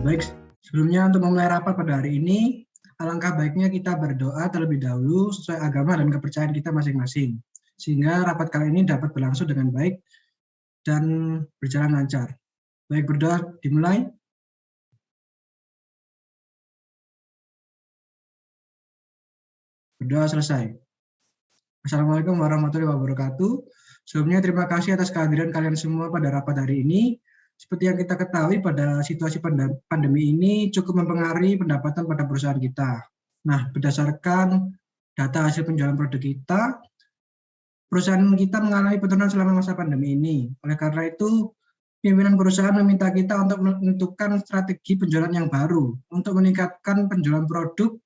Baik, sebelumnya untuk memulai rapat pada hari ini, alangkah baiknya kita berdoa terlebih dahulu sesuai agama dan kepercayaan kita masing-masing, sehingga rapat kali ini dapat berlangsung dengan baik dan berjalan lancar. Baik, berdoa dimulai. Berdoa selesai. Assalamualaikum warahmatullahi wabarakatuh. Sebelumnya terima kasih atas kehadiran kalian semua pada rapat hari ini. Seperti yang kita ketahui, pada situasi pandemi ini cukup mempengaruhi pendapatan pada perusahaan kita. Nah, berdasarkan data hasil penjualan produk kita, perusahaan kita mengalami penurunan selama masa pandemi ini. Oleh karena itu, pimpinan perusahaan meminta kita untuk menentukan strategi penjualan yang baru untuk meningkatkan penjualan produk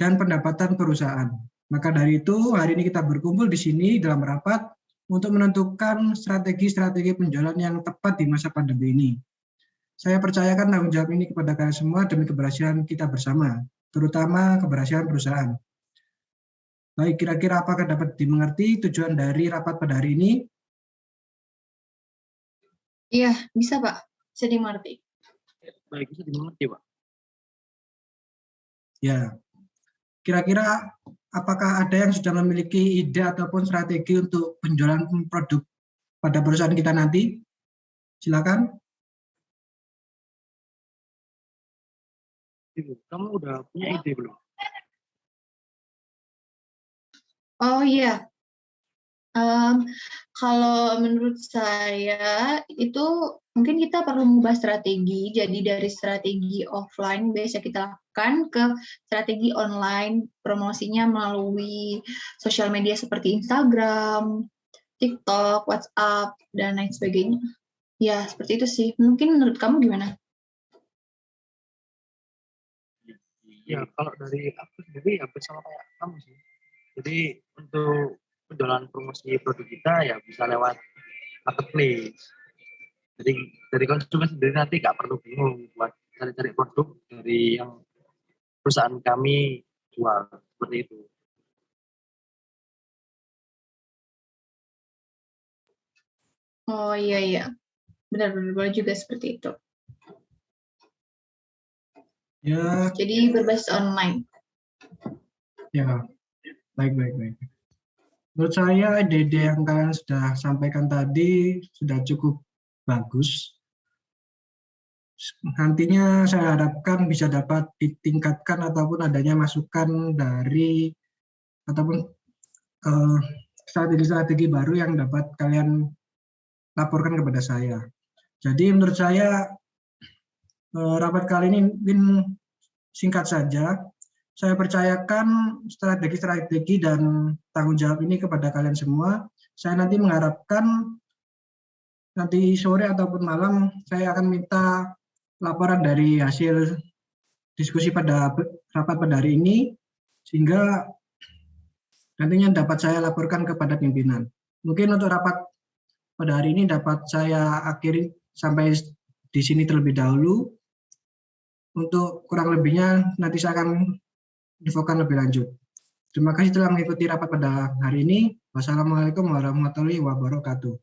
dan pendapatan perusahaan. Maka dari itu, hari ini kita berkumpul di sini dalam rapat untuk menentukan strategi-strategi penjualan yang tepat di masa pandemi ini. Saya percayakan tanggung jawab ini kepada kalian semua demi keberhasilan kita bersama, terutama keberhasilan perusahaan. Baik, kira-kira apakah dapat dimengerti tujuan dari rapat pada hari ini? Iya, bisa Pak, bisa dimengerti. Baik, bisa dimengerti Pak. Ya, kira-kira apakah ada yang sudah memiliki ide ataupun strategi untuk penjualan produk pada perusahaan kita nanti? Silakan. Ibu, kamu udah punya ide belum? Oh iya, kalau menurut saya itu mungkin kita perlu mengubah strategi. Jadi dari strategi offline biasa kita lakukan ke strategi online, promosinya melalui sosial media seperti Instagram, TikTok, WhatsApp, dan lain sebagainya. Ya, seperti itu sih. Mungkin menurut kamu gimana? Ya, kalau dari aku sendiri ya bersama kayak kamu sih. Jadi untuk penjualan promosi produk kita ya bisa lewat marketplace. Jadi dari konsumen sendiri nanti nggak perlu bingung buat cari-cari produk dari yang perusahaan kami jual, seperti itu. Oh iya, benar-benar boleh juga seperti itu. Ya. Jadi berbasis online. Ya, baik. Menurut saya ide-ide yang kalian sudah sampaikan tadi sudah cukup bagus. Nantinya saya harapkan bisa dapat ditingkatkan ataupun adanya masukan dari ataupun strategi-strategi baru yang dapat kalian laporkan kepada saya. Jadi menurut saya rapat kali ini mungkin singkat saja. Saya percayakan strategi-strategi dan tanggung jawab ini kepada kalian semua. Saya nanti mengharapkan nanti sore ataupun malam saya akan minta laporan dari hasil diskusi pada rapat pada hari ini, sehingga nantinya dapat saya laporkan kepada pimpinan. Mungkin untuk rapat pada hari ini dapat saya akhiri sampai di sini terlebih dahulu. Untuk kurang lebihnya nanti saya akan infokan lebih lanjut. Terima kasih telah mengikuti rapat pada hari ini. Wassalamualaikum warahmatullahi wabarakatuh.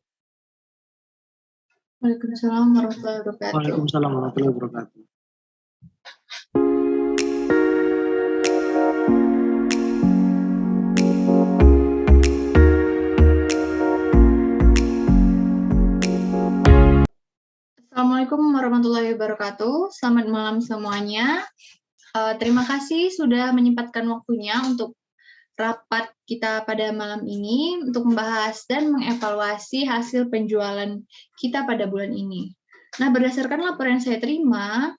Waalaikumsalam warahmatullahi wabarakatuh. Waalaikumsalam warahmatullahi wabarakatuh. Assalamualaikum warahmatullahi wabarakatuh. Selamat malam semuanya. Terima kasih sudah menyempatkan waktunya untuk rapat kita pada malam ini untuk membahas dan mengevaluasi hasil penjualan kita pada bulan ini. Nah, berdasarkan laporan yang saya terima,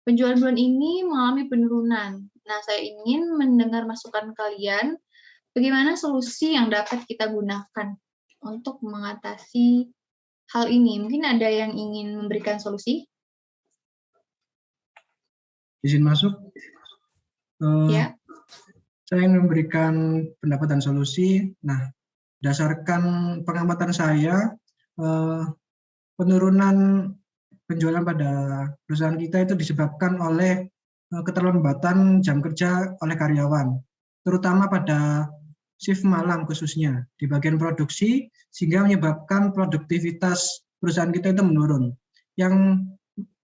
penjualan bulan ini mengalami penurunan. Nah, saya ingin mendengar masukan kalian bagaimana solusi yang dapat kita gunakan untuk mengatasi hal ini. Mungkin ada yang ingin memberikan solusi? Izin masuk. Ya. Saya ingin memberikan pendapat dan solusi. Nah, berdasarkan pengamatan saya, penurunan penjualan pada perusahaan kita itu disebabkan oleh keterlambatan jam kerja oleh karyawan, terutama pada shift malam khususnya di bagian produksi, sehingga menyebabkan produktivitas perusahaan kita itu menurun, yang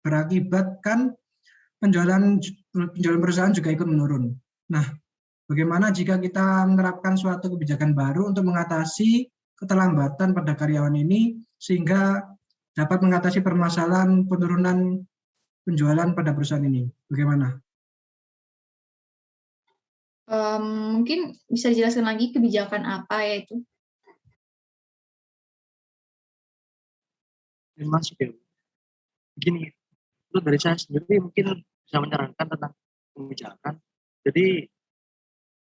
berakibatkan penjualan perusahaan juga ikut menurun. Nah, bagaimana jika kita menerapkan suatu kebijakan baru untuk mengatasi keterlambatan pada karyawan ini sehingga dapat mengatasi permasalahan penurunan penjualan pada perusahaan ini? Bagaimana? Mungkin bisa dijelaskan lagi kebijakan apa ya itu? Masuk ya. Begini, itu dari saya sendiri mungkin bisa menyarankan tentang kebijakan. Jadi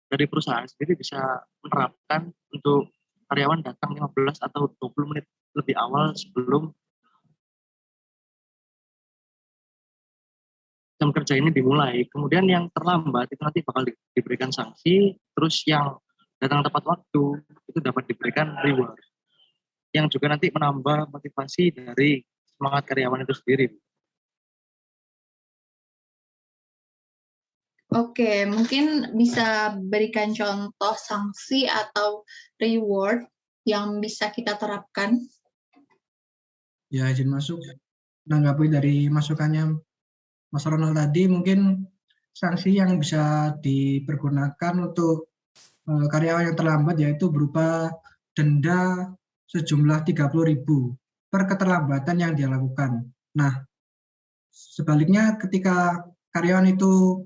dari perusahaan sendiri bisa menerapkan untuk karyawan datang 15 atau 20 menit lebih awal sebelum jam kerja ini dimulai. Kemudian yang terlambat itu nanti bakal diberikan sanksi, terus yang datang tepat waktu itu dapat diberikan reward. Yang juga nanti menambah motivasi dari semangat karyawan itu sendiri. Oke, mungkin bisa berikan contoh sanksi atau reward yang bisa kita terapkan. Ya, izin masuk. Menanggapi dari masukannya Mas Ronald tadi, mungkin sanksi yang bisa dipergunakan untuk karyawan yang terlambat yaitu berupa denda sejumlah 30.000 per keterlambatan yang dia lakukan. Nah, sebaliknya ketika karyawan itu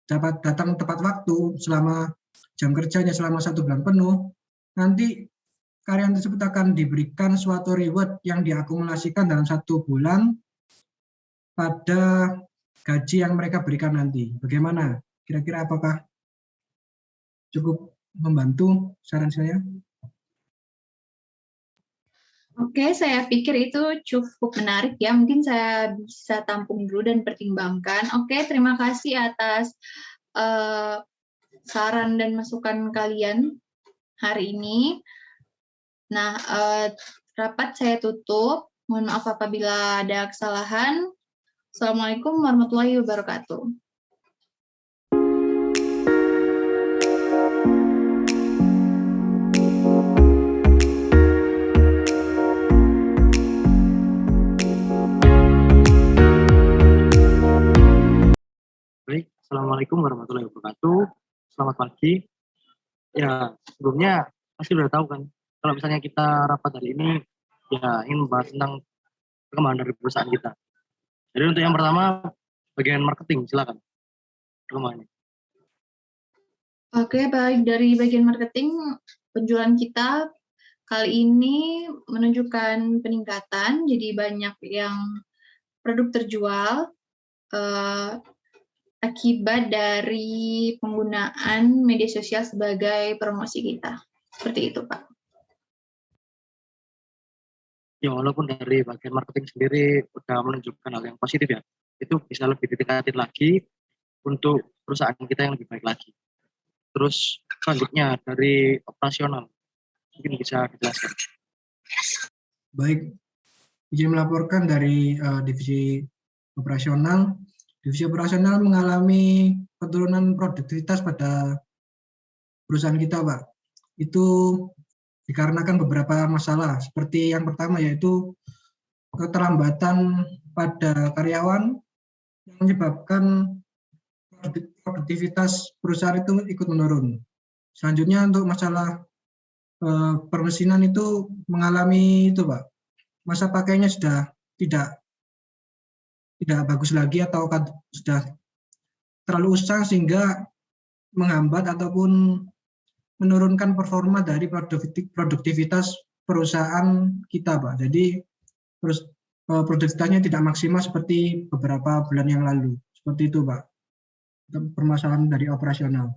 dapat datang tepat waktu selama jam kerjanya selama 1 bulan penuh, nanti karyawan tersebut akan diberikan suatu reward yang diakumulasikan dalam 1 bulan pada gaji yang mereka berikan nanti. Bagaimana? Kira-kira apakah cukup membantu saran saya? Oke, saya pikir itu cukup menarik ya. Mungkin saya bisa tampung dulu dan pertimbangkan. Oke, terima kasih atas saran dan masukan kalian hari ini. Nah, rapat saya tutup. Mohon maaf apabila ada kesalahan. Assalamualaikum warahmatullahi wabarakatuh. Baik, Assalamualaikum warahmatullahi wabarakatuh. Selamat pagi. Ya, sebelumnya pasti sudah tahu kan, kalau misalnya kita rapat hari ini, ya ingin membahas tentang perkembangan dari perusahaan kita. Jadi untuk yang pertama, bagian marketing, silakan. Perkembangannya. Oke, baik. Dari bagian marketing, penjualan kita kali ini menunjukkan peningkatan, jadi banyak yang produk terjual akibat dari penggunaan media sosial sebagai promosi kita. Seperti itu, Pak. Ya, walaupun dari bagian marketing sendiri sudah menunjukkan hal yang positif ya, itu bisa lebih ditingkatin lagi untuk perusahaan kita yang lebih baik lagi. Terus selanjutnya dari operasional, mungkin bisa dijelaskan. Baik, izin melaporkan dari divisi operasional. Divisi operasional mengalami penurunan produktivitas pada perusahaan kita, Pak. Itu dikarenakan beberapa masalah, seperti yang pertama yaitu keterlambatan pada karyawan yang menyebabkan produktivitas perusahaan itu ikut menurun. Selanjutnya untuk masalah permesinan itu mengalami itu, Pak. Masa pakainya sudah tidak bagus lagi atau sudah terlalu usang sehingga menghambat ataupun menurunkan performa dari produktivitas perusahaan kita, Pak. Jadi produktivitasnya tidak maksimal seperti beberapa bulan yang lalu. Seperti itu, Pak. Permasalahan dari operasional.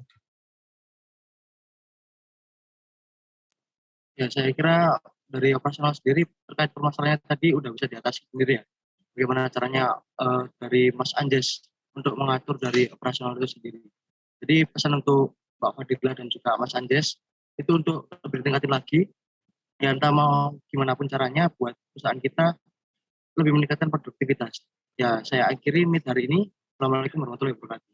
Ya, saya kira dari operasional sendiri terkait permasalahannya tadi udah bisa diatasi sendiri ya. Bagaimana caranya dari Mas Anjes untuk mengatur dari operasional itu sendiri. Jadi pesan untuk Mbak Fadila dan juga Mas Anjes itu untuk lebih ditingkatin lagi. Ya entah mau gimana pun caranya buat perusahaan kita lebih meningkatkan produktivitas. Ya saya akhiri meet hari ini. Assalamualaikum warahmatullahi wabarakatuh.